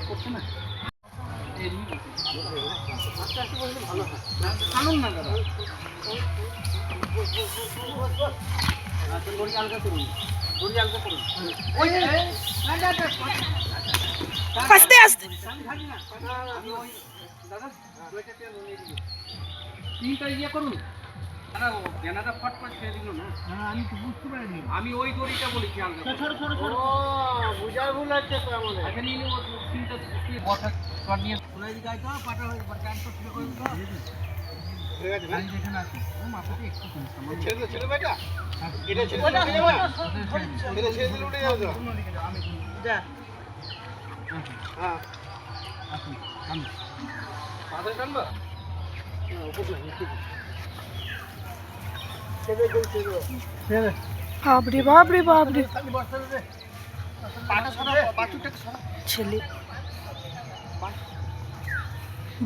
করছে না ভালো হয় কানুন না দাদা। দড়ি আলগা করুন, দড়ি আলগা করুন। আস্তে আস্তে দাদা তিনটা ইয়ে করুন। জ্ঞানাটা ফটফট ছেড়ে দিল না। আমি তো বুঝতে পারিনি, আমি ওই দড়িটা বলেছি আলগা। বুঝার ভুল আছে তো আমাদের। আচ্ছা নিয়ে নেব তিনটা বসা শট নিয়ে ওই দিকে আইতো পাটা হয়ে ট্রান্সফার শুরু করে দিতো। আমি যেখানে আছি ও মাথাতে একটু সমস্যা। ছেড়ে ছেড়ে বেটা এটা ছেড়ে দিলে উঠে যাবে। এটা ছেড়ে দিলে উঠে যাবে। আমি যা হ্যাঁ আসুন আমি পাথর টানবা না উপর না নিচে ছেড়ে দে ছেড়ে ছেড়ে বাপরে বাপরে বাপরে ছেলে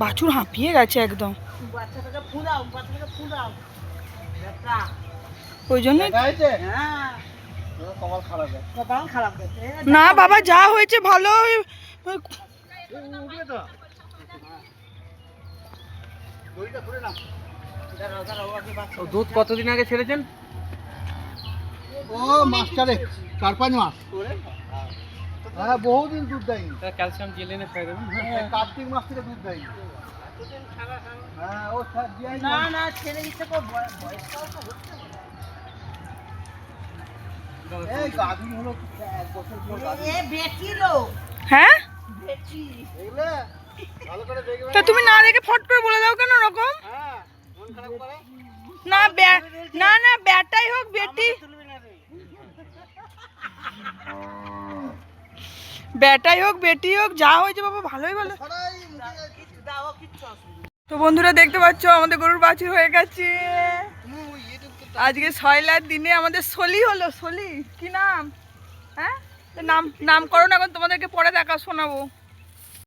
বাছুর হাঁপিয়ে গেছে একদম। ওই জন্য না বাবা যা হয়েছে ভালো। দুধ কতদিন আগে ছেড়েছেন? ও মাস্টারে 4-5 মাস। হ্যাঁ বহুদিন দুধ দেয়নি। ক্যালসিয়াম জেল এনে খাই দেবেন। কার্তিক মাস থেকে দুধ দেয়নি। হ্যাঁ ও না না ছেড়ে দিতে কো বয়সটাও তো হচ্ছে। এই গাভী হলো 1 বছর পর গাভী। এ বেটি লোক। হ্যাঁ বেটি এগুলা ভালো করে দেখবে। তো তুমি না দেখে ফট করে বলে দাও কেন এরকম? হ্যাঁ মন খারাপ করে না না না বেটাই হোক বেটি, বেটাই হোক বেটি হোক যা হয়েছে বাবা ভালোই ভালো। তো বন্ধুরা দেখতে পাচ্ছ আমাদের গরুর বাছুর হয়ে গেছে। আজকে 6লার দিনে আমাদের সলি হলো। সলি কি নাম? হ্যাঁ নাম নাম করো না, এখন তোমাদেরকে পরে দেখা শোনাবো।